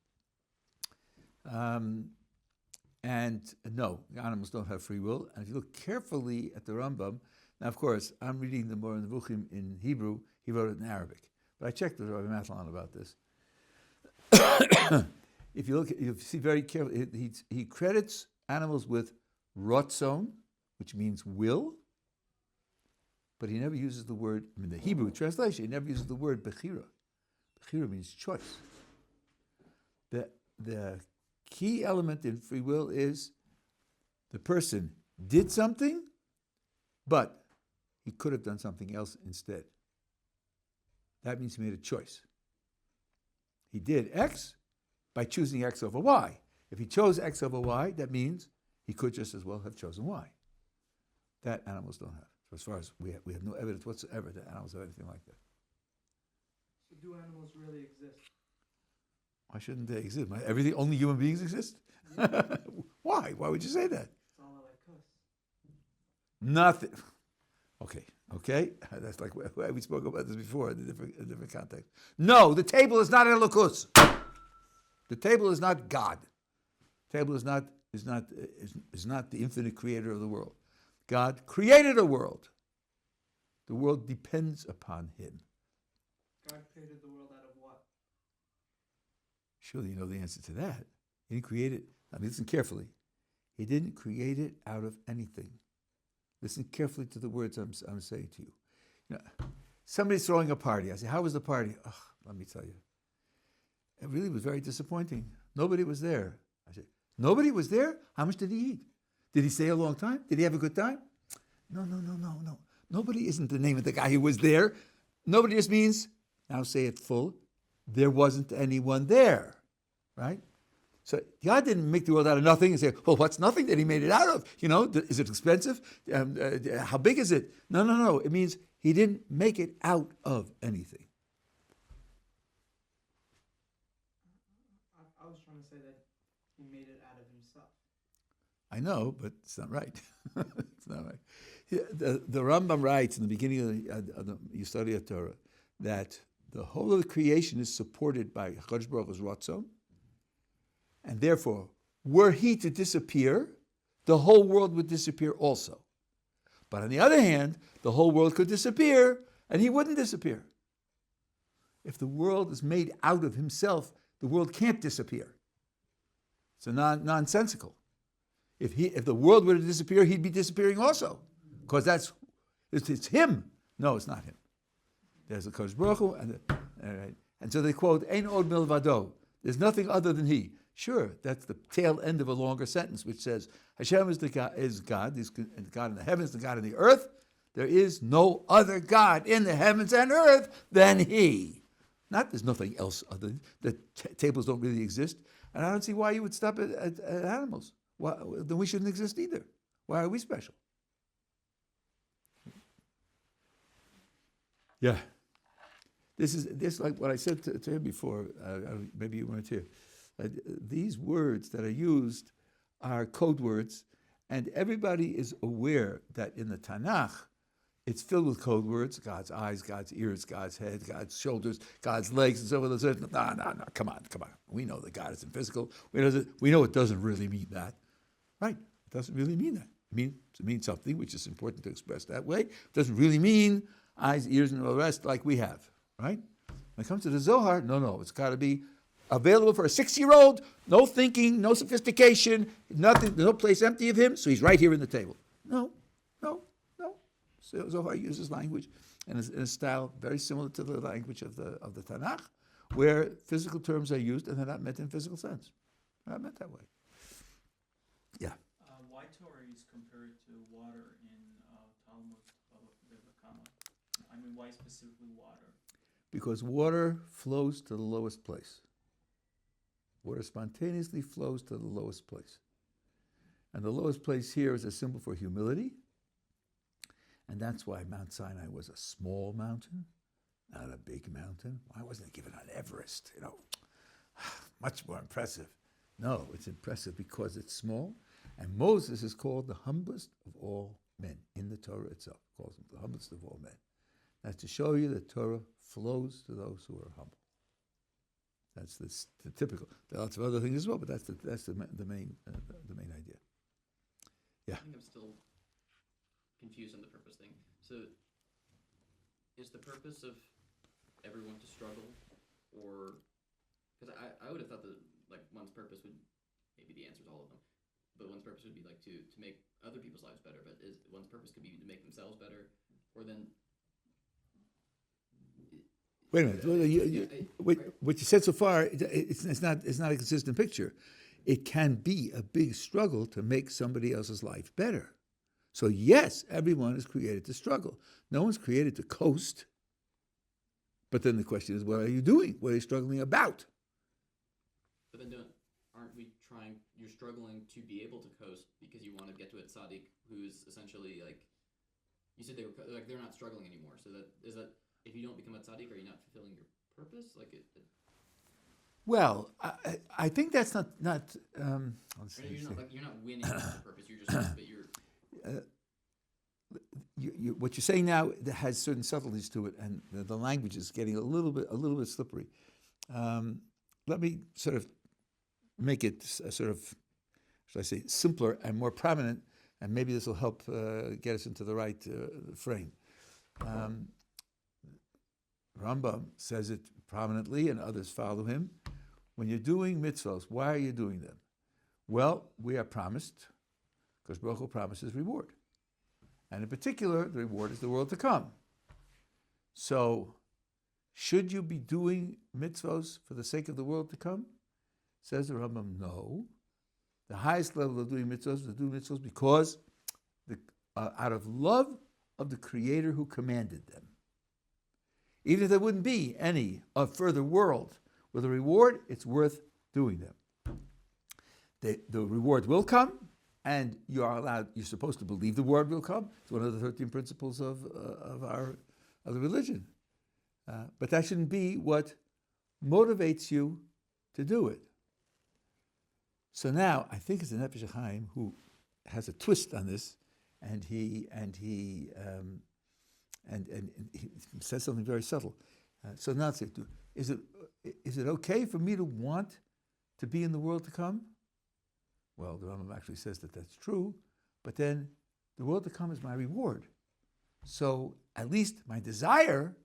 And no, animals don't have free will. And if you look carefully at the Rambam, now of course, I'm reading the Moreh Nevuchim in Hebrew. He wrote it in Arabic. But I checked with Rabbi Matlon about this. If you look, you see very carefully, he credits animals with rotzon, which means will, but he never uses the word, the Hebrew translation, he never uses the word bechira. Bechira means choice. The key element in free will is the person did something, but he could have done something else instead. That means he made a choice. He did X by choosing X over Y. If he chose X over Y, that means he could just as well have chosen Y. That animals don't have. So as far as we have no evidence whatsoever that animals have anything like that. So do animals really exist? Why shouldn't they exist? Only human beings exist? Yeah. Why? Why would you say that? It's all like us. Nothing. Okay. That's like we spoke about this before in a different context. No, the table is not Elokus. The table is not God. The table is not the infinite creator of the world. God created a world. The world depends upon him. God created the world out of what? Surely you know the answer to that. He didn't create it. Listen carefully. He didn't create it out of anything. Listen carefully to the words I'm saying to you. Somebody's throwing a party. I say, how was the party? Oh, let me tell you. It really was very disappointing. Nobody was there. I said, nobody was there? How much did he eat? Did he stay a long time? Did he have a good time? No. Nobody isn't the name of the guy who was there. Nobody just means, now say it full, there wasn't anyone there, right? So God didn't make the world out of nothing and say, well, what's nothing that he made it out of? Is it expensive? How big is it? No. It means he didn't make it out of anything. I was trying to say that he made it out of himself. I know, but it's not right. It's not right. The Rambam writes in the beginning of the Yeshivat Torah that the whole of the creation is supported by HaKadosh Baruch Hu's Ratzon, and therefore, were he to disappear, the whole world would disappear also. But on the other hand, the whole world could disappear, and he wouldn't disappear. If the world is made out of himself, the world can't disappear. It's nonsensical. If the world were to disappear, he'd be disappearing also, because it's him. No, it's not him. There's the Kodesh Baruch Hu, and so they quote, "Ein od milvado." There's nothing other than he. Sure, that's the tail end of a longer sentence, which says Hashem is God. He's God in the heavens, the God in the earth. There is no other God in the heavens and earth than he. Not there's nothing else other. The tables don't really exist, and I don't see why you would stop at animals. Then we shouldn't exist either. Why are we special? Yeah. This is like what I said to him before. Maybe you weren't here. These words that are used are code words, and everybody is aware that in the Tanakh, it's filled with code words: God's eyes, God's ears, God's head, God's shoulders, God's legs, and so on. No, come on. We know that God isn't physical. We know it doesn't really mean that, right? It doesn't really mean that. It means something which is important to express that way. It doesn't really mean eyes, ears, and all the rest like we have, right? When it comes to the Zohar, no, it's got to be available for a 6-year-old, no thinking, no sophistication, nothing, no place empty of him, so he's right here in the table. No. So Zohar uses language in a style very similar to the language of the Tanakh, where physical terms are used and they're not meant in physical sense. They're not meant that way. Yeah. Why Torah is compared to water in Talmud Kama? I mean, why specifically water? Because water flows to the lowest place. Water spontaneously flows to the lowest place. And the lowest place here is a symbol for humility. And that's why Mount Sinai was a small mountain, not a big mountain. Why wasn't it given on Everest? Much more impressive. No, it's impressive because it's small. And Moses is called the humblest of all men. In the Torah itself, it calls him the humblest of all men. That's to show you that Torah flows to those who are humble. That's the typical. There are lots of other things as well, but that's the main idea. Yeah. I think I'm still confused on the purpose thing. So, is the purpose of everyone to struggle, or because I would have thought that one's purpose would maybe the answer to all of them, but one's purpose would be to make other people's lives better. But one's purpose could be to make themselves better, or then. Wait a minute. What you said so far, it's not a consistent picture. It can be a big struggle to make somebody else's life better. So yes, everyone is created to struggle. No one's created to coast. But then the question is, what are you doing? What are you struggling about? But then aren't we trying? You're struggling to be able to coast because you want to get to a tzaddik who's essentially you said they're not struggling anymore. So is that. If you don't become a tzaddik, are you not fulfilling your purpose? Well, I think that's not. You're not winning the purpose. You're just. But you're. What you're saying now has certain subtleties to it, and the language is getting a little bit slippery. Let me sort of make it should I say, simpler and more prominent, and maybe this will help get us into the right frame. Rambam says it prominently, and others follow him. When you're doing mitzvahs, why are you doing them? Well, we are promised, because Baruch Hu promises reward. And in particular, the reward is the world to come. So, should you be doing mitzvahs for the sake of the world to come? Says the Rambam, no. The highest level of doing mitzvahs is to do mitzvahs because out of love of the Creator who commanded them. Even if there wouldn't be any further world with a reward, it's worth doing them. The reward will come, and you're supposed to believe the reward will come. It's one of the 13 principles of the religion. But that shouldn't be what motivates you to do it. So now, I think it's the Nefesh HaChaim who has a twist on this, and he says something very subtle. So now, is it okay for me to want to be in the world to come? Well, the Rambam actually says that that's true, but then the world to come is my reward. So at least my desire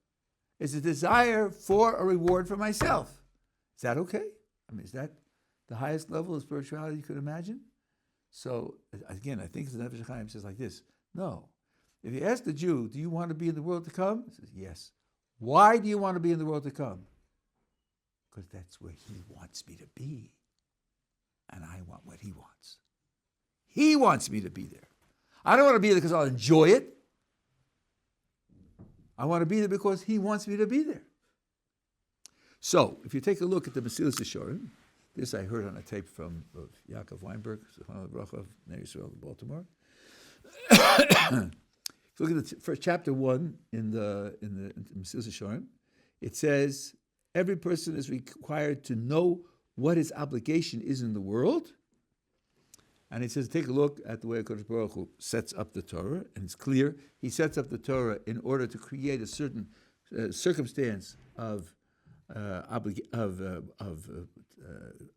is a desire for a reward for myself. Is that okay? I mean, is that the highest level of spirituality you could imagine? So again, I think the Nefesh HaChaim says like this: no. If you ask the Jew, do you want to be in the world to come? He says, yes. Why do you want to be in the world to come? Because that's where he wants me to be. And I want what he wants. He wants me to be there. I don't want to be there because I'll enjoy it. I want to be there because he wants me to be there. So, if you take a look at the Mesilas Yesharim, this I heard on a tape from Yaakov Weinberg, of Arizal in Baltimore. If you look at the first chapter 1 in the Mesilas Yesharim, it says every person is required to know what his obligation is in the world. And it says, take a look at the way HaKadosh Baruch Hu sets up the Torah, and it's clear. He sets up the Torah in order to create a certain circumstance of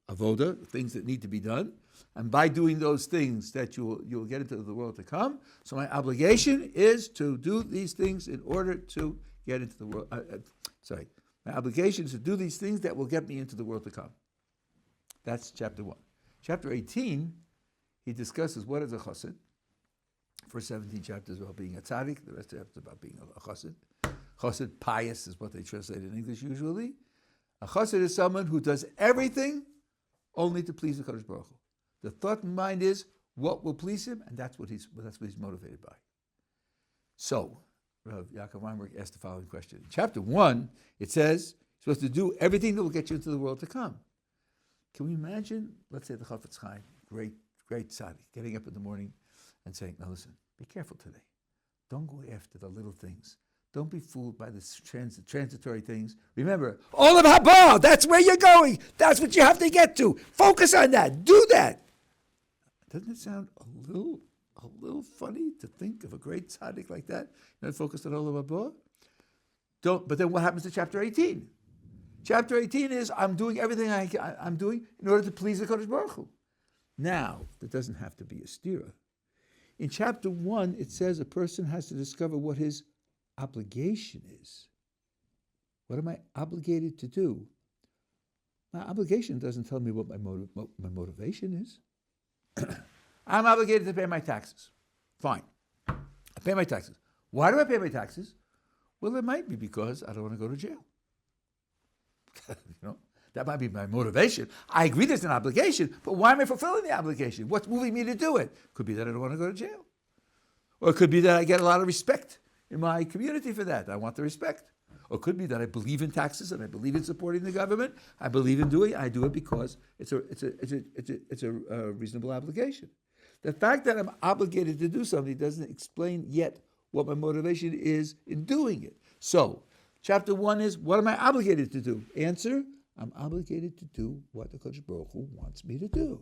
avoda, things that need to be done. And by doing those things that you'll get into the world to come. So my obligation is to do these things in order to get into the world. My obligation is to do these things that will get me into the world to come. That's chapter 1. Chapter 18, he discusses what is a chassid. First 17 chapters about being a tzaddik, the rest of chapters about being a chassid. Chassid, pious, is what they translate in English usually. A chassid is someone who does everything only to please the Kadosh Baruch Hu. The thought in mind is what will please him, and that's what he's motivated by. So, Rav Yaakov Weinberg asked the following question. In chapter 1, it says, you're supposed to do everything that will get you into the world to come. Can we imagine, let's say the Chafetz Chaim, great tzaddik, getting up in the morning and saying, now listen, be careful today. Don't go after the little things. Don't be fooled by the transitory things. Remember, all of Haba, that's where you're going. That's what you have to get to. Focus on that. Do that. Doesn't it sound a little funny to think of a great tzaddik like that, not focused on all of Haba? But then what happens to chapter 18? Chapter 18 is, I'm doing everything I'm doing in order to please the Kodesh Baruch Hu. Now, there doesn't have to be a stira. In chapter 1, it says a person has to discover what his obligation is. What am I obligated to do? My obligation doesn't tell me what my motivation is. I'm obligated to pay my taxes. Fine. I pay my taxes. Why do I pay my taxes? Well, it might be because I don't want to go to jail. That might be my motivation. I agree there's an obligation, but why am I fulfilling the obligation? What's moving me to do it? Could be that I don't want to go to jail. Or it could be that I get a lot of respect in my community for that. I want the respect. Or it could be that I believe in taxes and I believe in supporting the government. I believe in doing it. I do it because it's a reasonable obligation. The fact that I'm obligated to do something doesn't explain yet what my motivation is in doing it. So, chapter 1 is, what am I obligated to do? Answer, I'm obligated to do what the Kodesh Baruch Hu wants me to do.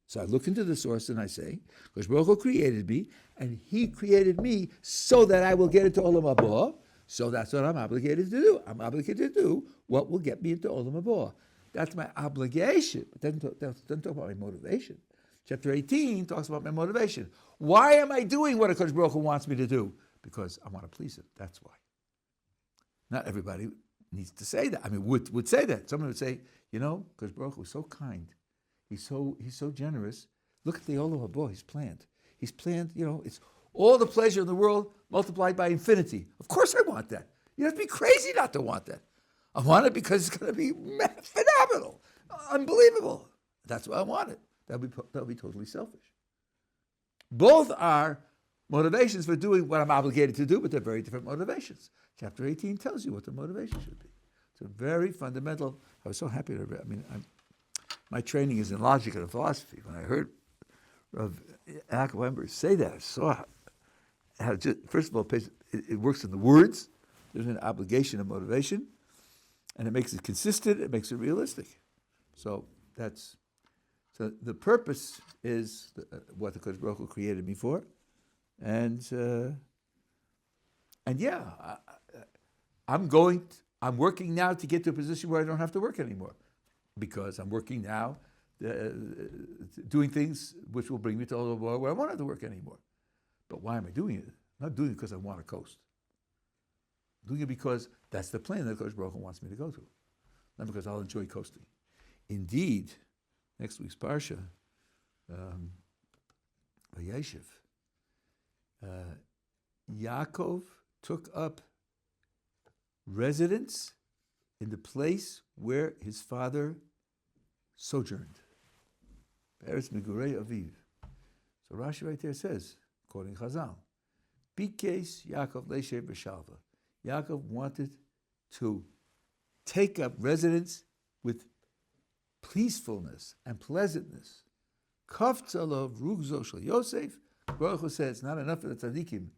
So I look into the source and I say, Kodesh Baruch Hu created me, and he created me so that I will get into Olam Haba. So that's what I'm obligated to do. I'm obligated to do what will get me into Olam Haba. That's my obligation. It doesn't talk about my motivation. Chapter 18 talks about my motivation. Why am I doing what a Kodesh Baruch Hu wants me to do? Because I want to please him. That's why. Not everybody needs to say that. I mean, would say that. Someone would say, Kodesh Baruch Hu is so kind. He's so generous. Look at the Olam Haba he's planned. He's planned, it's all the pleasure in the world multiplied by infinity. Of course I want that. You have to be crazy not to want that. I want it because it's going to be phenomenal, unbelievable. That's why I want it. That would be totally selfish. Both are motivations for doing what I'm obligated to do, but they're very different motivations. Chapter 18 tells you what the motivation should be. It's a very fundamental. I was so happy to. My training is in logic and philosophy. When I heard Rav Yaakov Weinberg say that, I saw how first of all, it works in the words. There's an obligation of motivation, and it makes it consistent. It makes it realistic. So the purpose is what the Kodesh Baruch Hu created me for, and yeah, I'm working now to get to a position where I don't have to work anymore, because I'm working now, doing things which will bring me to a world where I won't have to work anymore. But why am I doing it? I'm not doing it because I want to coast. I'm doing it because that's the plan that Kodesh Baruch Hu wants me to go to, not because I'll enjoy coasting. Indeed, next week's parsha, Vayeshev, Yaakov took up residence in the place where his father sojourned. Eretz Migurei Aviv. So Rashi right there says, quoting Chazal, Bikes Yaakov Leishev B'Shalva. Yaakov wanted to take up residence with peacefulness and pleasantness. Kaftzalov Rugzo Shel Yosef. Baruch Hu says it's not enough for the tzaddikim.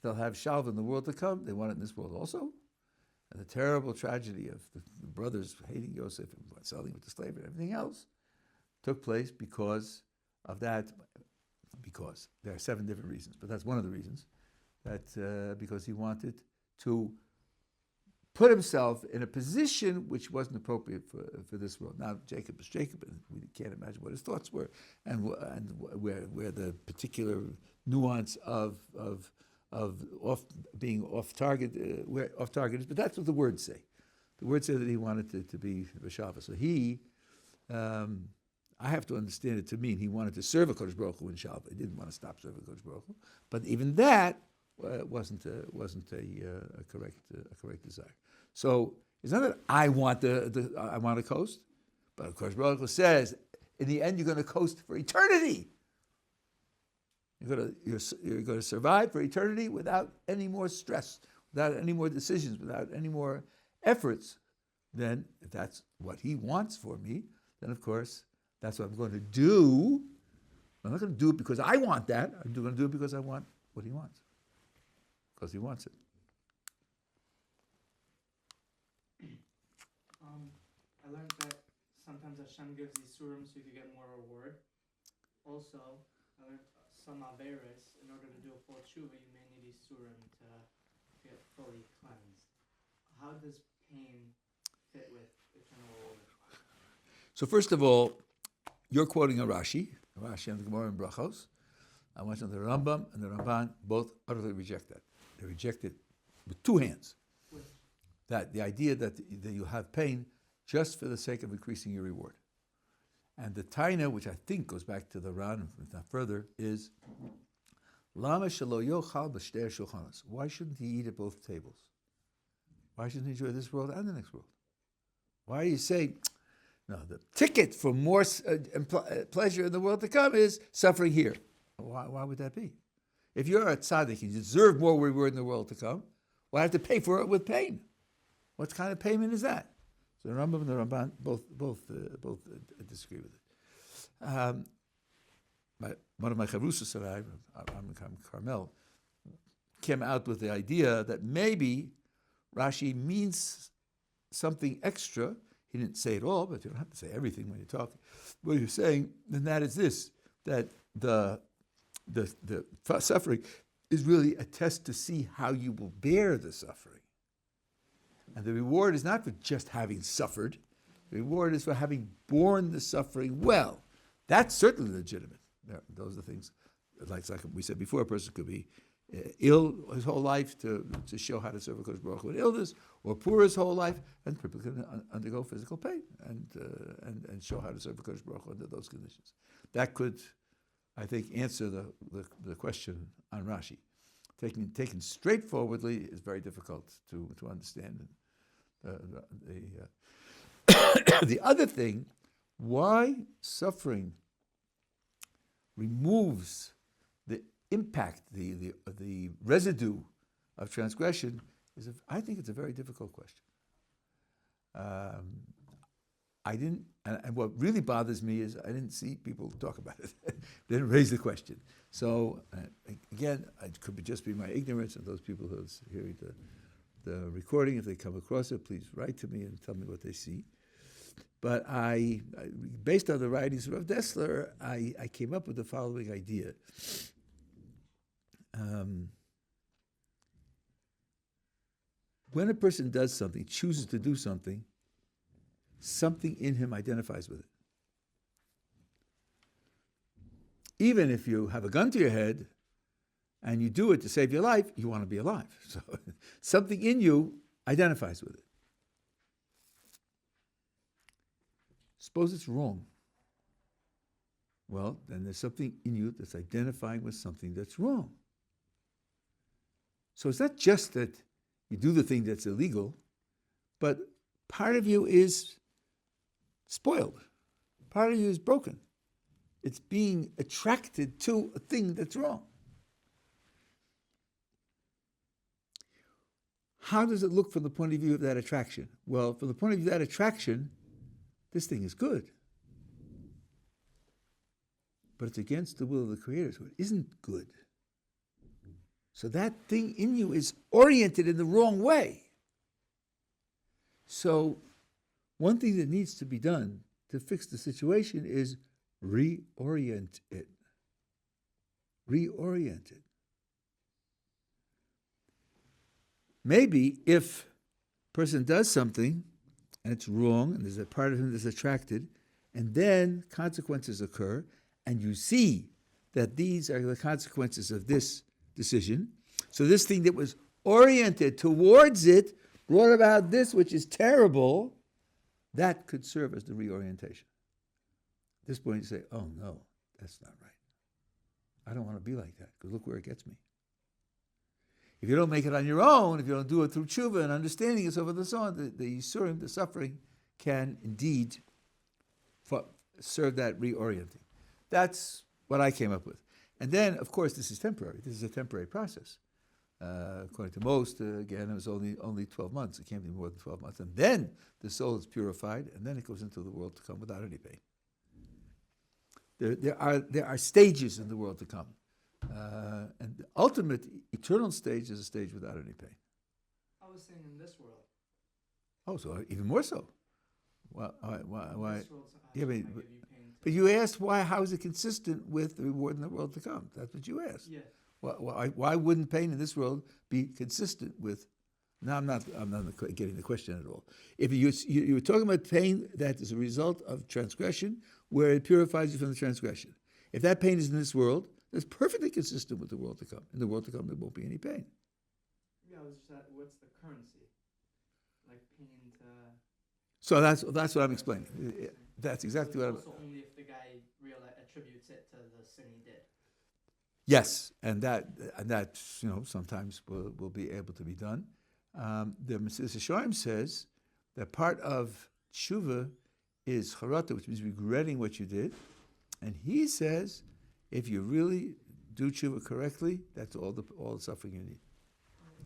They'll have shalva in the world to come. They want it in this world also. And the terrible tragedy of the brothers hating Yosef and selling with the slave and everything else took place because of that. Because there are 7 different reasons, but that's one of the reasons. That because he wanted to put himself in a position which wasn't appropriate for this world. Now Jacob is Jacob, and we can't imagine what his thoughts were, and where the particular nuance of being off target, where off target is. But that's what the words say. The words say that he wanted to be Veshava. So he, I have to understand it to mean he wanted to serve a Kodesh Baruch Hu in Shalva. He didn't want to stop serving Kodesh Baruch Hu. But even that wasn't a correct desire. So it's not that I want I want to coast, but Kodesh Baruch Hu says in the end you're going to coast for eternity. You're going to survive for eternity without any more stress, without any more decisions, without any more efforts. Then, if that's what he wants for me, then of course that's what I'm going to do. I'm not going to do it because I want that. I'm going to do it because I want what he wants. Because he wants it. I learned that sometimes Hashem gives these surim so you can get more reward. Also, I learned some averis, in order to do a full tshuva, you may need these surim to get fully cleansed. How does pain fit with eternal reward? So first of all, you're quoting a Rashi and the Gemara and Brachos. I went to the Rambam and the Ramban both utterly reject that. They reject it with 2 hands. That the idea that you have pain just for the sake of increasing your reward. And the Taina, which I think goes back to the Ran, if not further, is Lama shelo yochal b'shtei shulchanos. Why shouldn't he eat at both tables? Why shouldn't he enjoy this world and the next world? Why do you say, no, the ticket for more pleasure in the world to come is suffering here? Why would that be? If you're a tzaddik and you deserve more reward in the world to come, why have to pay for it with pain? What kind of payment is that? So the Rambam and the Ramban both disagree with it. One of my chavrusas and I'm Carmel, came out with the idea that maybe Rashi means something extra. He didn't say it all, but you don't have to say everything when you talk. What you're saying, then that is this, that the suffering is really a test to see how you will bear the suffering. And the reward is not for just having suffered. The reward is for having borne the suffering well. That's certainly legitimate. Those are things, like we said before, a person could be ill his whole life to show how to serve a Kodesh Baruch Hu in illness, or poor his whole life, and people can undergo physical pain and show how to serve a Kodesh Baruch Hu under those conditions. That could, I think, answer the question on Rashi. Taken straightforwardly is very difficult to understand. The other thing, why suffering removes impact, the residue of transgression I think it's a very difficult question. And what really bothers me is I didn't see people talk about it. They didn't raise the question. So again, it could just be my ignorance, and those people who are hearing the recording, if they come across it, please write to me and tell me what they see. But based on the writings of Rav Dessler, I came up with the following idea. When a person does something, chooses to do something, something in him identifies with it. Even if you have a gun to your head and you do it to save your life, you want to be alive. So something in you identifies with it. Suppose it's wrong. Well, then there's something in you that's identifying with something that's wrong. So it's not just that you do the thing that's illegal, but part of you is spoiled. Part of you is broken. It's being attracted to a thing that's wrong. How does it look from the point of view of that attraction? Well, from the point of view of that attraction, this thing is good. But it's against the will of the Creator, so it isn't good. So that thing in you is oriented in the wrong way. So one thing that needs to be done to fix the situation is reorient it. Reorient it. Maybe if a person does something and it's wrong, and there's a part of him that's attracted, and then consequences occur, and you see that these are the consequences of this decision. So this thing that was oriented towards it brought about this, which is terrible. That could serve as the reorientation. At this point, you say, oh no, that's not right. I don't want to be like that, because look where it gets me. If you don't make it on your own, if you don't do it through tshuva and understanding and so forth and so on, the yisurim, the suffering, can indeed serve that reorienting. That's what I came up with. And then, of course, this is temporary. This is a temporary process. According to most, again, it was only 12 months. It can't be more than 12 months. And then the soul is purified, and then it goes into the world to come without any pain. There are stages in the world to come. And the ultimate, eternal stage is a stage without any pain. I was saying in this world. Oh, so even more so. Why? This world, Yeah, Hashem might but give you pain. But you asked why? How is it consistent with the reward in the world to come? That's what you asked. Yeah. Why wouldn't pain in this world be consistent with? No, I'm not getting the question at all. If you were talking about pain that is a result of transgression, where it purifies you from the transgression. If that pain is in this world, that's perfectly consistent with the world to come. In the world to come, there won't be any pain. Yeah, I was just what's the currency? Like pain to. So that's what I'm explaining. That's exactly what I'm. Also, only if the guy attributes it to the sin he did. Yes, and that sometimes will be able to be done. The Mesilas Yesharim says that part of tshuva is charata, which means regretting what you did, and he says if you really do tshuva correctly, that's all the suffering you need.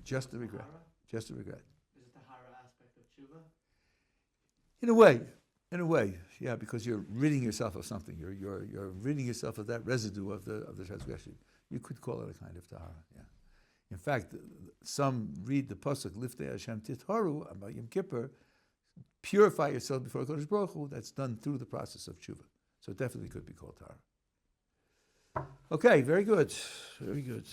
Just the regret. Just the regret. Is it the hara aspect of tshuva? In a way, yeah, because you're ridding yourself of something. You're ridding yourself of that residue of the transgression. You could call it a kind of tahara, yeah. In fact, some read the pasuk Liftei Hashem Titharu about Yom Kippur, purify yourself before Kodesh Baruch Hu. That's done through the process of tshuva, so it definitely could be called tahara. Okay, very good, very good.